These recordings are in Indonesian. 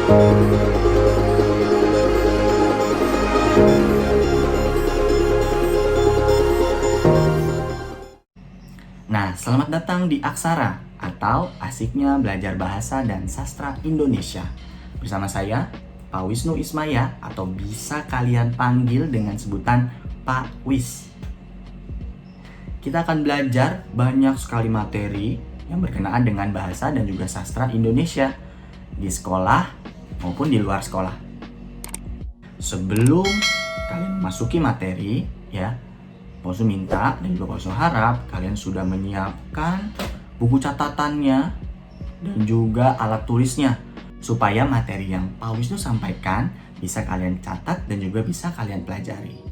Nah, selamat datang di Aksara atau Asiknya Belajar Bahasa dan Sastra Indonesia. Bersama saya, Pak Wisnu Ismaya, atau bisa kalian panggil dengan sebutan Pak Wis. Kita akan belajar banyak sekali materi yang berkenaan dengan bahasa dan juga sastra Indonesia di sekolah maupun di luar sekolah. Sebelum kalian memasuki materi, Pak Wisnu minta dan juga Pak Wisnu harap kalian sudah menyiapkan buku catatannya dan juga alat tulisnya supaya materi yang Pak Wisnu sampaikan bisa kalian catat dan juga bisa kalian pelajari.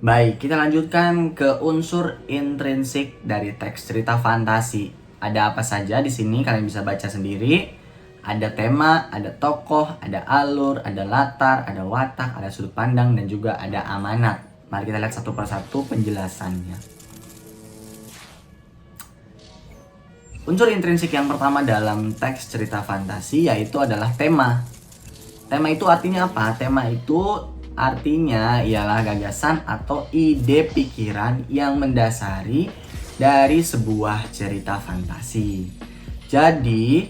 Baik, kita lanjutkan ke unsur intrinsik dari teks cerita fantasi. Ada apa saja di sini kalian bisa baca sendiri. Ada tema, ada tokoh, ada alur, ada latar, ada watak, ada sudut pandang, dan juga ada amanat. Mari kita lihat satu persatu penjelasannya. Unsur intrinsik yang pertama dalam teks cerita fantasi yaitu adalah tema. Tema itu artinya apa? Tema itu artinya ialah gagasan atau ide pikiran yang mendasari dari sebuah cerita fantasi. Jadi,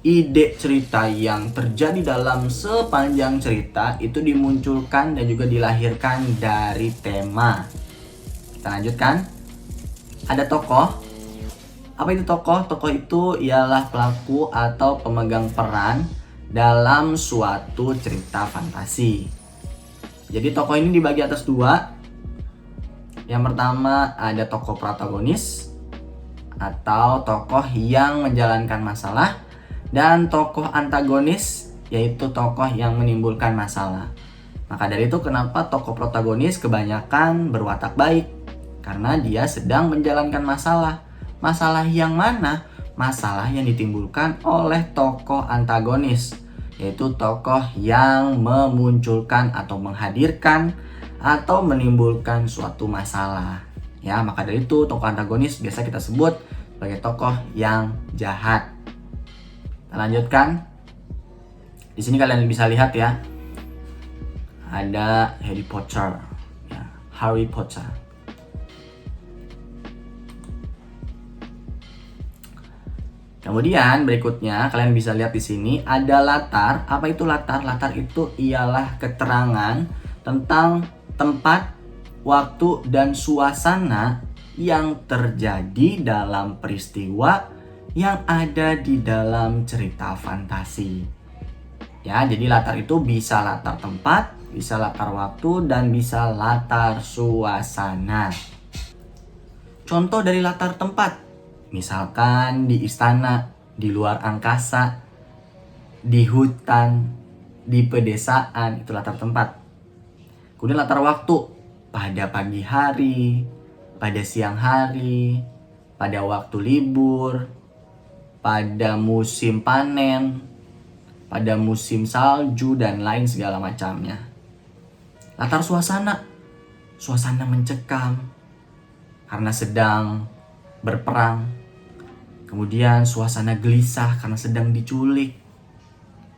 ide cerita yang terjadi dalam sepanjang cerita itu dimunculkan dan juga dilahirkan dari tema. Kita lanjutkan. Ada tokoh. Apa itu tokoh? Tokoh itu ialah pelaku atau pemegang peran dalam suatu cerita fantasi. Jadi tokoh ini dibagi atas dua. Yang pertama ada tokoh protagonis atau tokoh yang menjalankan masalah. Dan tokoh antagonis yaitu tokoh yang menimbulkan masalah. Maka dari itu kenapa tokoh protagonis kebanyakan berwatak baik? Karena dia sedang menjalankan masalah. Masalah yang mana? Masalah yang ditimbulkan oleh tokoh antagonis, yaitu tokoh yang memunculkan atau menghadirkan atau menimbulkan suatu masalah. Ya, maka dari itu tokoh antagonis biasa kita sebut sebagai tokoh yang jahat. Kita lanjutkan. Di sini kalian bisa lihat ya. Ada Harry Potter. Ya, Harry Potter. Kemudian berikutnya kalian bisa lihat di sini ada latar. Apa itu latar? Latar itu ialah keterangan tentang tempat, waktu, dan suasana yang terjadi dalam peristiwa yang ada di dalam cerita fantasi. Ya, jadi latar itu bisa latar tempat, bisa latar waktu, dan bisa latar suasana. Contoh dari latar tempat, misalkan di istana, di luar angkasa, di hutan, di pedesaan, itu latar tempat. Kemudian latar waktu, pada pagi hari, pada siang hari, pada waktu libur, pada musim panen, pada musim salju, dan lain segala macamnya. Latar suasana, suasana mencekam karena sedang berperang. Kemudian suasana gelisah karena sedang diculik.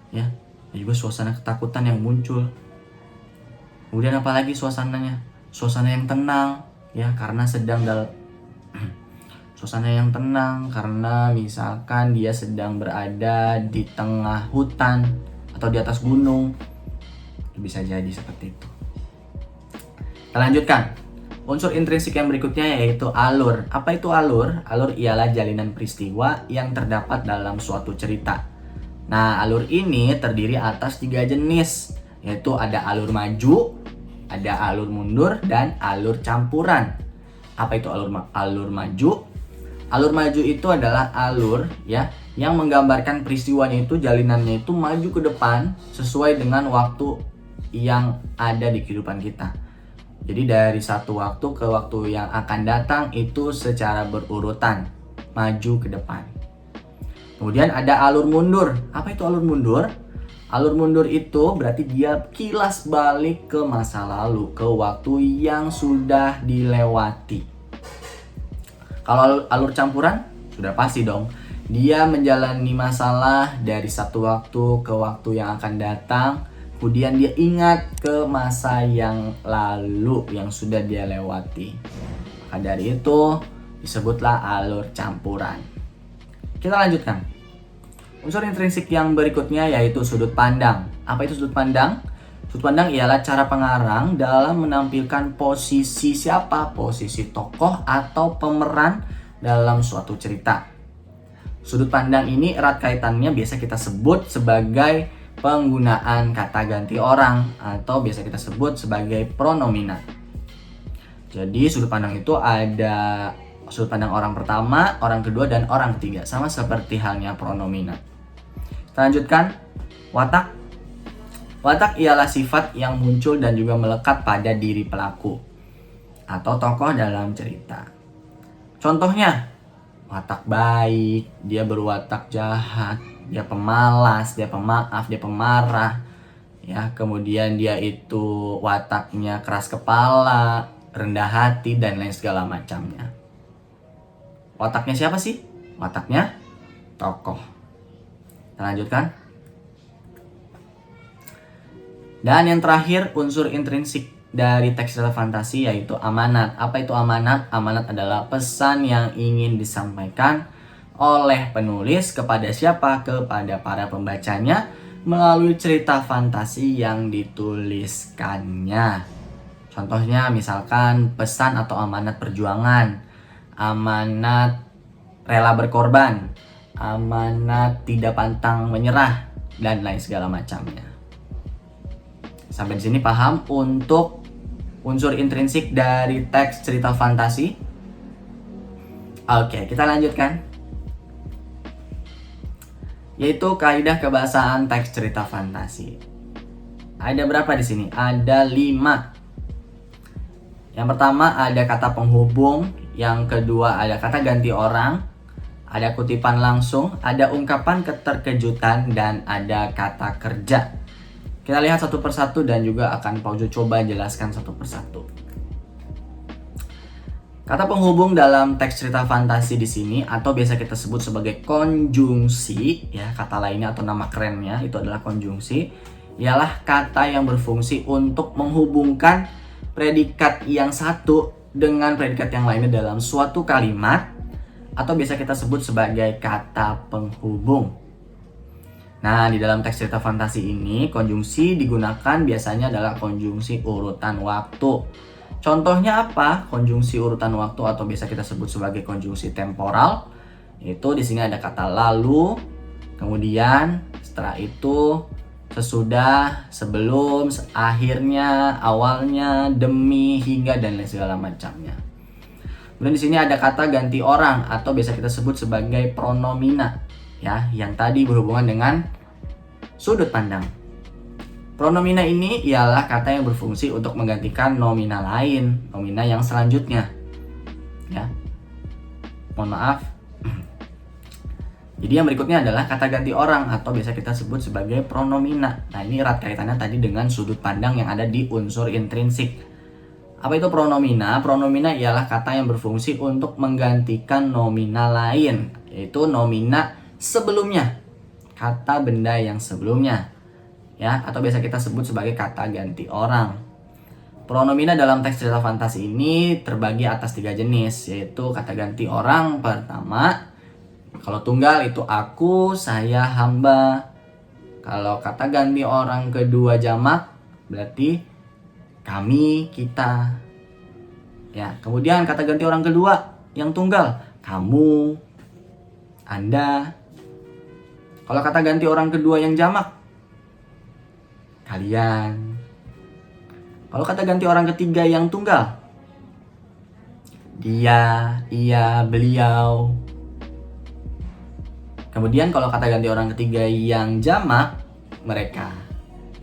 Ya, dan juga suasana ketakutan yang muncul. Kemudian apalagi suasananya? Suasana yang tenang, ya, karena sedang suasana yang tenang karena misalkan dia sedang berada di tengah hutan atau di atas gunung. Bisa jadi seperti itu. Kita lanjutkan. Unsur intrinsik yang berikutnya yaitu alur. Apa itu alur? Alur ialah jalinan peristiwa yang terdapat dalam suatu cerita. Nah, alur ini terdiri atas 3 jenis, yaitu ada alur maju, ada alur mundur, dan alur campuran. Apa itu alur maju? Alur maju itu adalah alur yang menggambarkan peristiwanya itu, jalinannya itu maju ke depan sesuai dengan waktu yang ada di kehidupan kita. Jadi dari satu waktu ke waktu yang akan datang itu secara berurutan maju ke depan. Kemudian ada alur mundur. Apa itu alur mundur? Alur mundur itu berarti dia kilas balik ke masa lalu, ke waktu yang sudah dilewati. Kalau alur campuran, sudah pasti dong. Dia menjalani masalah dari satu waktu ke waktu yang akan datang. Kemudian dia ingat ke masa yang lalu yang sudah dia lewati. Maka dari itu disebutlah alur campuran. Kita lanjutkan. Unsur intrinsik yang berikutnya yaitu sudut pandang. Apa itu sudut pandang? Sudut pandang ialah cara pengarang dalam menampilkan posisi siapa, posisi tokoh atau pemeran dalam suatu cerita. Sudut pandang ini erat kaitannya biasa kita sebut sebagai penggunaan kata ganti orang atau biasa kita sebut sebagai pronomina. Jadi sudut pandang itu ada sudut pandang orang pertama, orang kedua, dan orang ketiga. Sama seperti halnya pronomina. Kita lanjutkan. Watak. Watak ialah sifat yang muncul dan juga melekat pada diri pelaku atau tokoh dalam cerita. Contohnya, watak baik, dia berwatak jahat, dia pemalas, dia pemaaf, dia pemarah. Ya, kemudian dia itu wataknya keras kepala, rendah hati, dan lain segala macamnya. Wataknya siapa sih? Wataknya tokoh. Kita lanjutkan. Dan yang terakhir, unsur intrinsik dari teks cerita fantasi yaitu amanat. Apa itu amanat? Amanat adalah pesan yang ingin disampaikan oleh penulis kepada siapa? Kepada para pembacanya melalui cerita fantasi yang dituliskannya. Contohnya misalkan pesan atau amanat perjuangan, amanat rela berkorban, amanat tidak pantang menyerah, dan lain segala macamnya. Sampai di sini paham untuk unsur intrinsik dari teks cerita fantasi? Oke, kita lanjutkan. Yaitu kaidah kebahasaan teks cerita fantasi. Ada berapa di sini? Ada 5. Yang pertama ada kata penghubung, yang kedua ada kata ganti orang, ada kutipan langsung, ada ungkapan keterkejutan, dan ada kata kerja. Kita lihat satu persatu dan juga akan Paujo coba jelaskan satu persatu. Kata penghubung dalam teks cerita fantasi di sini atau biasa kita sebut sebagai konjungsi, ya, kata lainnya atau nama kerennya itu adalah konjungsi, ialah kata yang berfungsi untuk menghubungkan predikat yang satu dengan predikat yang lainnya dalam suatu kalimat atau biasa kita sebut sebagai kata penghubung. Nah, di dalam teks cerita fantasi ini, konjungsi digunakan biasanya adalah konjungsi urutan waktu. Contohnya apa? Konjungsi urutan waktu atau biasa kita sebut sebagai konjungsi temporal. Itu di sini ada kata lalu, kemudian setelah itu, sesudah, sebelum, akhirnya, awalnya, demi, hingga, dan lain segala macamnya. Kemudian di sini ada kata ganti orang atau biasa kita sebut sebagai pronomina. Ya, yang tadi berhubungan dengan sudut pandang. Pronomina ini ialah kata yang berfungsi untuk menggantikan nomina lain, nomina yang selanjutnya. Ya. Mohon maaf. Jadi yang berikutnya adalah kata ganti orang atau biasa kita sebut sebagai pronomina. Nah, ini erat kaitannya tadi dengan sudut pandang yang ada di unsur intrinsik. Apa itu pronomina? Pronomina ialah kata yang berfungsi untuk menggantikan nomina lain, yaitu nomina sebelumnya, kata benda yang sebelumnya, ya, atau biasa kita sebut sebagai kata ganti orang. Pronomina dalam teks cerita fantasi ini terbagi atas 3 jenis, yaitu kata ganti orang pertama, kalau tunggal itu aku, saya, hamba. Kalau kata ganti orang kedua jamak berarti kami, kita. Ya, kemudian kata ganti orang kedua yang tunggal, kamu, Anda. Kalau kata ganti orang kedua yang jamak, kalian. Kalau kata ganti orang ketiga yang tunggal, dia, ia, beliau. Kemudian kalau kata ganti orang ketiga yang jamak, mereka.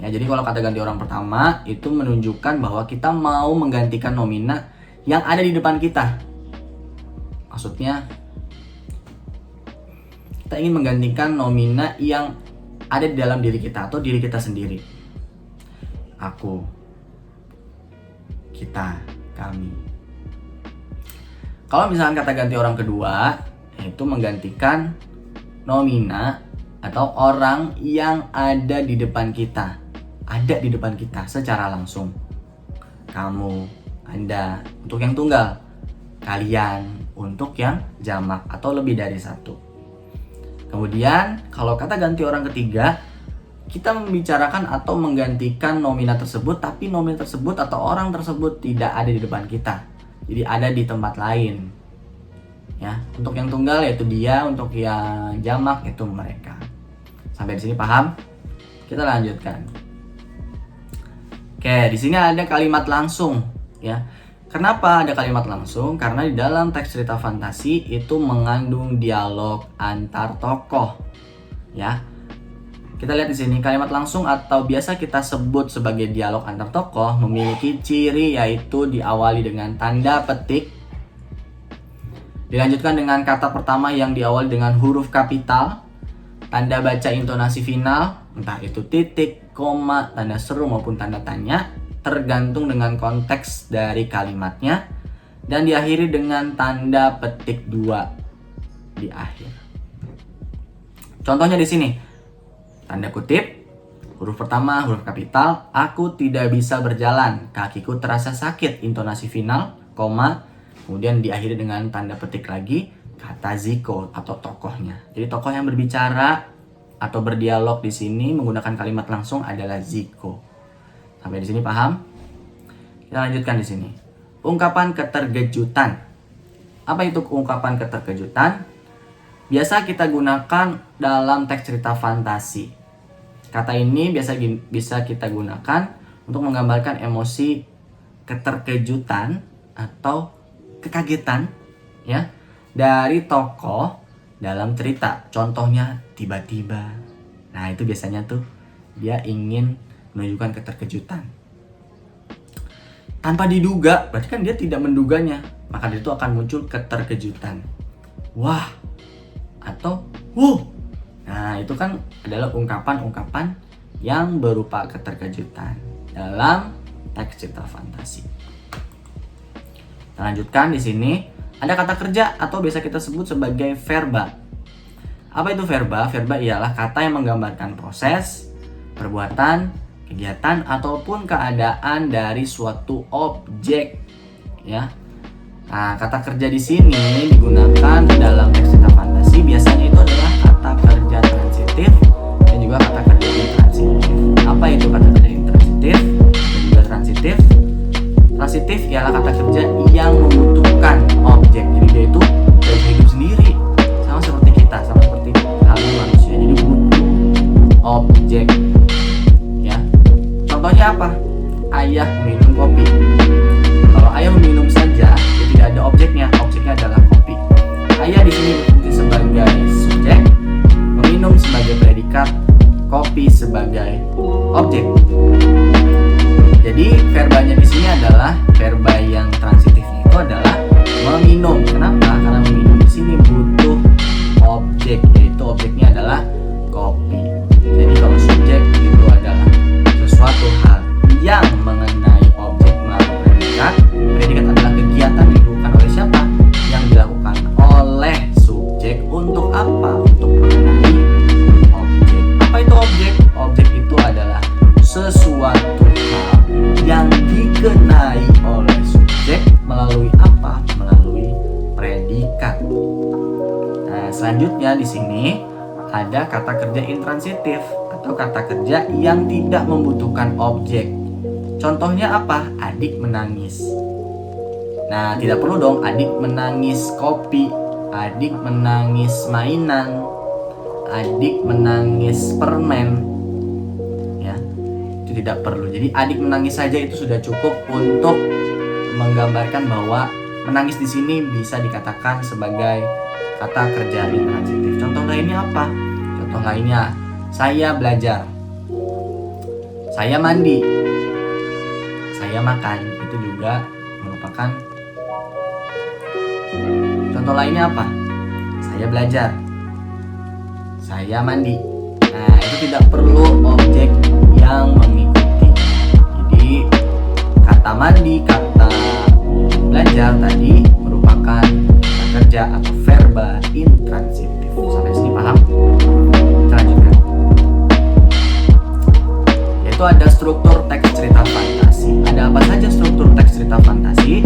Ya, jadi kalau kata ganti orang pertama itu menunjukkan bahwa kita mau menggantikan nomina yang ada di depan kita. Maksudnya kita ingin menggantikan nomina yang ada di dalam diri kita atau diri kita sendiri. Aku, kita, kami. Kalau misalkan kata ganti orang kedua, yaitu menggantikan nomina atau orang yang ada di depan kita. Ada di depan kita secara langsung. Kamu, Anda, untuk yang tunggal. Kalian, untuk yang jamak atau lebih dari satu. Kemudian, kalau kata ganti orang ketiga, kita membicarakan atau menggantikan nomina tersebut, tapi nomina tersebut atau orang tersebut tidak ada di depan kita. Jadi ada di tempat lain. Ya, untuk yang tunggal yaitu dia, untuk yang jamak itu mereka. Sampai di sini paham? Kita lanjutkan. Oke, di sini ada kalimat langsung, ya. Kenapa ada kalimat langsung? Karena di dalam teks cerita fantasi itu mengandung dialog antar tokoh, ya. Kita lihat di sini kalimat langsung atau biasa kita sebut sebagai dialog antar tokoh memiliki ciri yaitu diawali dengan tanda petik, dilanjutkan dengan kata pertama yang diawali dengan huruf kapital, tanda baca intonasi final, entah itu titik, koma, tanda seru maupun tanda tanya, tergantung dengan konteks dari kalimatnya, dan diakhiri dengan tanda petik 2 di akhir. Contohnya di sini, tanda kutip, huruf pertama huruf kapital, aku tidak bisa berjalan, kakiku terasa sakit, intonasi final, koma, kemudian diakhiri dengan tanda petik lagi, kata Ziko atau tokohnya. Jadi tokoh yang berbicara atau berdialog di sini menggunakan kalimat langsung adalah Ziko. Sampai di sini paham? Kita lanjutkan di sini. Ungkapan keterkejutan. Apa itu ungkapan keterkejutan? Biasa kita gunakan dalam teks cerita fantasi. Kata ini bisa kita gunakan untuk menggambarkan emosi keterkejutan atau kekagetan, ya, dari tokoh dalam cerita. Contohnya tiba-tiba. Nah, itu biasanya tuh dia ingin menunjukkan keterkejutan. Tanpa diduga, berarti kan dia tidak menduganya. Maka itu akan muncul keterkejutan. Wah, atau Nah, itu kan adalah ungkapan-ungkapan yang berupa keterkejutan dalam teks cerita fantasi. Kita lanjutkan di sini. Ada kata kerja atau biasa kita sebut sebagai verba. Apa itu verba? Verba ialah kata yang menggambarkan proses, perbuatan, kegiatan ataupun keadaan dari suatu objek, ya. Nah, kata kerja di sini digunakan dalam teks cerita fantasi. Biasanya itu adalah kata kerja transitif dan juga kata kerja intransitif. Apa itu kata kerja intransitif dan juga transitif? Transitif ialah kata kerja yang membutuhkan objek. Jadi dia itu dari hidup sendiri, sama seperti kita, sama seperti halnya manusia. Jadi butuh objek. Ya. Contohnya apa? Ayah minum kopi. Kalau ayah minum saja, dia tidak ada objeknya. Objeknya adalah kopi. Ayah di sini berfungsi sebagai subjek, meminum sebagai predikat, kopi sebagai objek. Jadi verbanya di sini adalah verba yang transitifnya itu adalah meminum. Kenapa? Karena meminum di sini butuh objek, yaitu objeknya adalah kopi. Jadi kalau subjek itu adalah sesuatu hal yang mengenai objek melalui predikat. Predikat adalah kegiatan yang dilakukan oleh siapa? Yang dilakukan oleh subjek untuk apa? Untuk mengenai objek. Apa itu objek? Objek itu adalah sesuatu hal yang dikenai oleh subjek melalui apa? Melalui predikat. Nah, selanjutnya di sini ada kata kerja intransitif atau kata kerja yang tidak membutuhkan objek. Contohnya apa? Adik menangis. Nah, tidak perlu dong adik menangis kopi, adik menangis mainan, adik menangis permen. Ya, itu tidak perlu. Jadi adik menangis saja itu sudah cukup untuk menggambarkan bahwa menangis di sini bisa dikatakan sebagai kata kerja intransitif. Contoh lainnya apa? Contoh lainnya, saya belajar, saya mandi, saya makan. Itu juga merupakan contoh lainnya apa? Saya belajar, saya mandi. Nah, itu tidak perlu objek yang mengikuti. Jadi kata mandi, kata belajar tadi merupakan merupakan kata kerja atau verba intransitif. Sampai sini paham? Kita lanjutkan. Yaitu ada struktur teks cerita fantasi. Ada apa saja struktur teks cerita fantasi?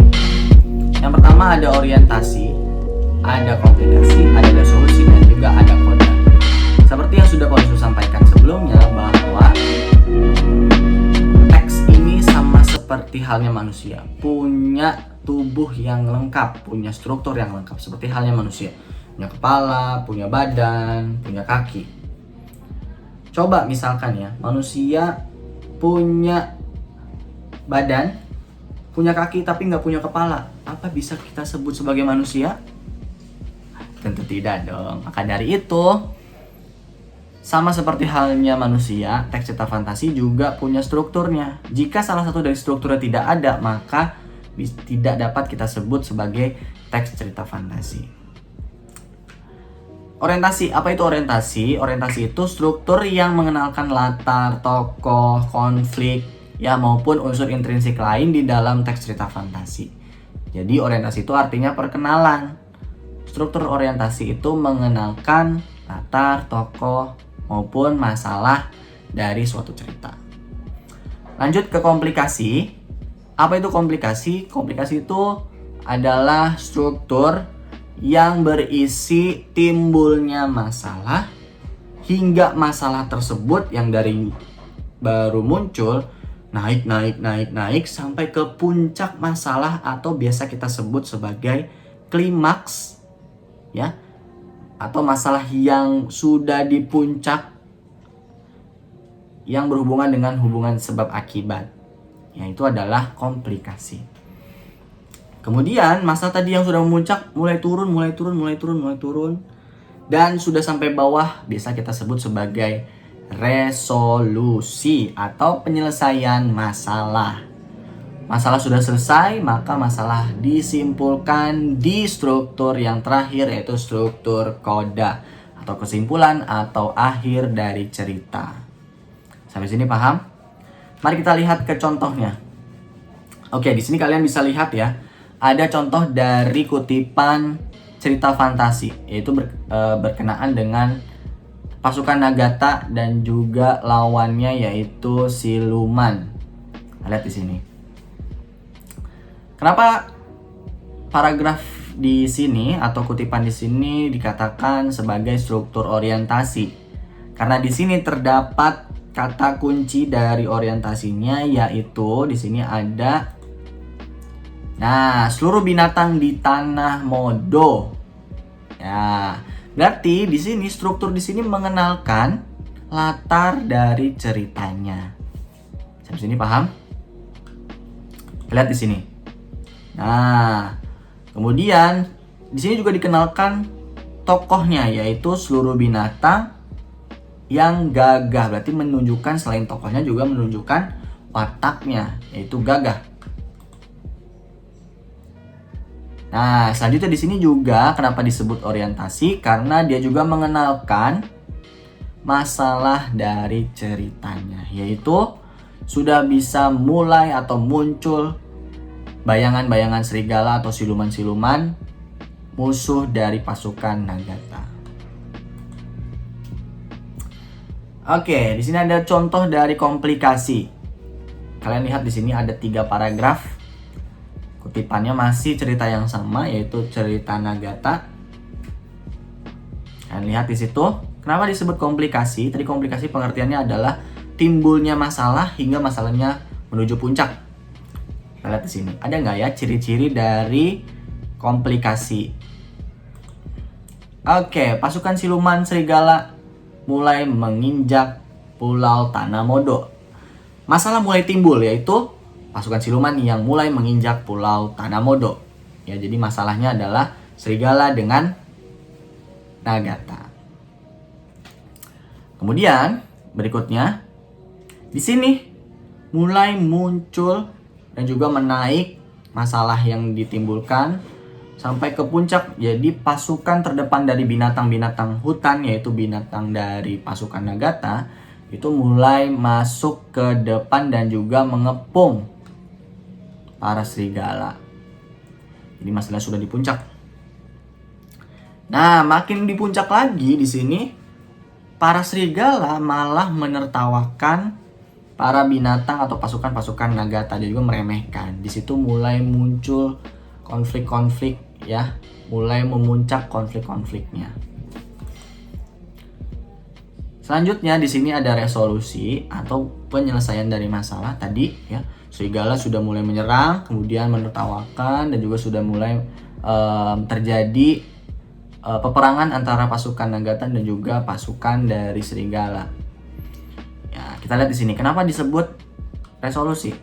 Yang pertama ada orientasi, ada komplikasi, ada resolusi, dan juga ada kode. Seperti yang sudah Konsul sampaikan sebelumnya, bahwa teks ini sama seperti halnya manusia, punya tubuh yang lengkap, punya struktur yang lengkap seperti halnya manusia, punya kepala, punya badan, punya kaki. Coba misalkan ya, manusia punya badan, punya kaki tapi nggak punya kepala, apa bisa kita sebut sebagai manusia? Tentu tidak dong. Maka dari itu, sama seperti halnya manusia, teks cerita fantasi juga punya strukturnya. Jika salah satu dari strukturnya tidak ada, maka tidak dapat kita sebut sebagai teks cerita fantasi. Orientasi, apa itu orientasi? Orientasi itu struktur yang mengenalkan latar, tokoh, konflik, ya maupun unsur intrinsik lain di dalam teks cerita fantasi. Jadi orientasi itu artinya perkenalan. Struktur orientasi itu mengenalkan latar, tokoh, maupun masalah dari suatu cerita. Lanjut ke komplikasi. Apa itu komplikasi? Komplikasi itu adalah struktur yang berisi timbulnya masalah hingga masalah tersebut yang dari baru muncul naik sampai ke puncak masalah atau biasa kita sebut sebagai klimaks, ya, atau masalah yang sudah di puncak yang berhubungan dengan hubungan sebab akibat, yaitu adalah komplikasi. Kemudian masalah tadi yang sudah memuncak mulai turun dan sudah sampai bawah bisa kita sebut sebagai resolusi atau penyelesaian masalah. Masalah sudah selesai, maka masalah disimpulkan di struktur yang terakhir, yaitu struktur koda atau kesimpulan atau akhir dari cerita. Sampai sini paham? Mari kita lihat ke contohnya. Oke, di sini kalian bisa lihat ya, ada contoh dari kutipan cerita fantasi, yaitu berkenaan dengan pasukan Nagata dan juga lawannya yaitu siluman. Lihat di sini. Kenapa paragraf di sini atau kutipan di sini dikatakan sebagai struktur orientasi? Karena di sini terdapat kata kunci dari orientasinya, yaitu di sini ada seluruh binatang di tanah Modo. Ya, berarti di sini struktur di sini mengenalkan latar dari ceritanya. Sampai sini paham? Lihat di sini. Kemudian di sini juga dikenalkan tokohnya, yaitu seluruh binatang yang gagah. Berarti menunjukkan selain tokohnya juga menunjukkan wataknya, yaitu gagah. Selanjutnya di sini juga kenapa disebut orientasi? Karena dia juga mengenalkan masalah dari ceritanya, yaitu sudah bisa mulai atau muncul bayangan-bayangan serigala atau siluman-siluman musuh dari pasukan Nagata. Oke, di sini ada contoh dari komplikasi. Kalian lihat di sini ada 3 paragraf. Kutipannya masih cerita yang sama, yaitu cerita Nagata. Kalian lihat di situ. Kenapa disebut komplikasi? Tadi komplikasi pengertiannya adalah timbulnya masalah hingga masalahnya menuju puncak. Kita lihat di sini. Ada nggak ya ciri-ciri dari komplikasi? Oke, pasukan siluman serigala mulai menginjak Pulau Tanah Modo. Masalah mulai timbul, yaitu pasukan siluman yang mulai menginjak Pulau Tanah Modo. Ya, jadi masalahnya adalah serigala dengan Nagata. Kemudian berikutnya di sini mulai muncul dan juga menaik masalah yang ditimbulkan sampai ke puncak. Jadi pasukan terdepan dari binatang-binatang hutan, yaitu binatang dari pasukan Nagata, itu mulai masuk ke depan dan juga mengepung para serigala. Jadi masalahnya sudah di puncak. Nah, makin di puncak lagi di sini, para serigala malah menertawakan para binatang atau pasukan-pasukan Nagata, dan juga meremehkan. Di situ mulai muncul konflik-konflik ya, mulai memuncak konflik-konfliknya. Selanjutnya di sini ada resolusi atau penyelesaian dari masalah tadi ya. Serigala sudah mulai menyerang, kemudian menertawakan, dan juga sudah mulai terjadi peperangan antara pasukan Nagata dan juga pasukan dari serigala. Ya, kita lihat di sini kenapa disebut resolusi.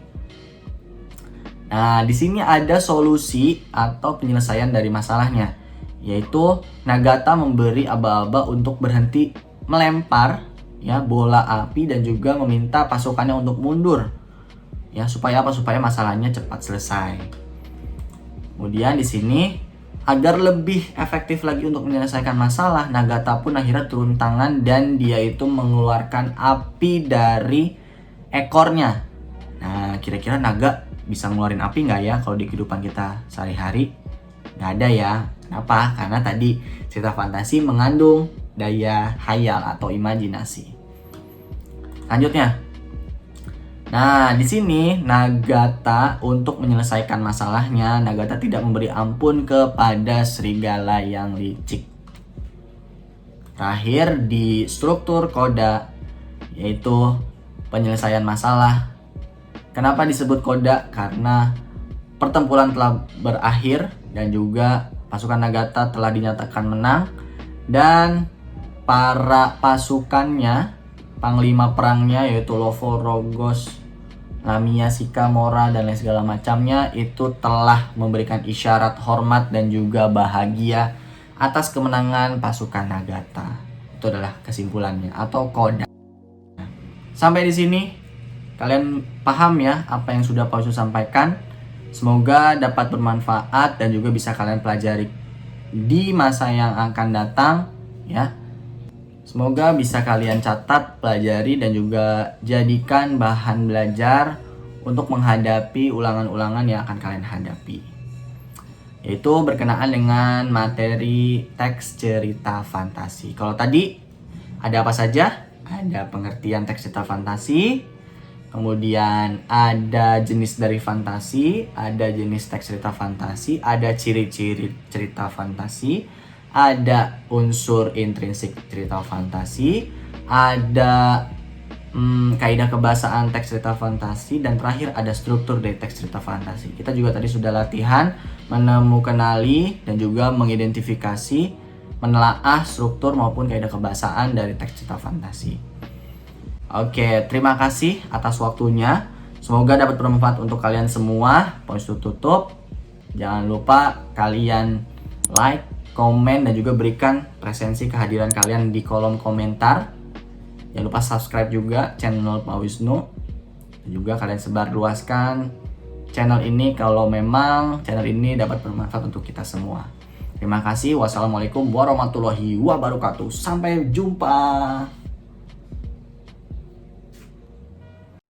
Nah, di sini ada solusi atau penyelesaian dari masalahnya, yaitu Nagata memberi aba-aba untuk berhenti melempar ya bola api dan juga meminta pasukannya untuk mundur. Ya, supaya apa? Supaya masalahnya cepat selesai. Kemudian di sini agar lebih efektif lagi untuk menyelesaikan masalah, Nagata pun akhirnya turun tangan dan dia itu mengeluarkan api dari ekornya. Nah, kira-kira naga bisa ngeluarin api nggak ya kalau di kehidupan kita sehari-hari? Nggak ada ya. Kenapa? Karena tadi cerita fantasi mengandung daya hayal atau imajinasi. Lanjutnya. Nah, di sini Nagata untuk menyelesaikan masalahnya, Nagata tidak memberi ampun kepada serigala yang licik. Terakhir di struktur Koda, yaitu penyelesaian masalah. Kenapa disebut Koda? Karena pertempuran telah berakhir dan juga pasukan Nagata telah dinyatakan menang, dan para pasukannya, panglima perangnya yaitu Lovo, Rogos, Lamia, Sika, Mora, dan lain segala macamnya itu telah memberikan isyarat hormat dan juga bahagia atas kemenangan pasukan Nagata. Itu adalah kesimpulannya atau Koda. Sampai di sini kalian paham ya apa yang sudah Pak Yusuf sampaikan. Semoga dapat bermanfaat dan juga bisa kalian pelajari di masa yang akan datang ya. Semoga bisa kalian catat, pelajari, dan juga jadikan bahan belajar untuk menghadapi ulangan-ulangan yang akan kalian hadapi. Yaitu berkenaan dengan materi teks cerita fantasi. Kalau tadi ada apa saja? Ada pengertian teks cerita fantasi, kemudian ada jenis dari fantasi, ada jenis teks cerita fantasi, ada ciri-ciri cerita fantasi, ada unsur intrinsik cerita fantasi, ada kaidah kebahasaan teks cerita fantasi, dan terakhir ada struktur dari teks cerita fantasi. Kita juga tadi sudah latihan menemukanali dan juga mengidentifikasi, menelaah struktur maupun kaidah kebahasaan dari teks cerita fantasi. Oke, terima kasih atas waktunya. Semoga dapat bermanfaat untuk kalian semua. Poin tutup. Jangan lupa kalian like, komen, dan juga berikan presensi kehadiran kalian di kolom komentar. Jangan lupa subscribe juga channel Pak Wisnu. Dan juga kalian sebarluaskan channel ini kalau memang channel ini dapat bermanfaat untuk kita semua. Terima kasih. Wassalamualaikum warahmatullahi wabarakatuh. Sampai jumpa.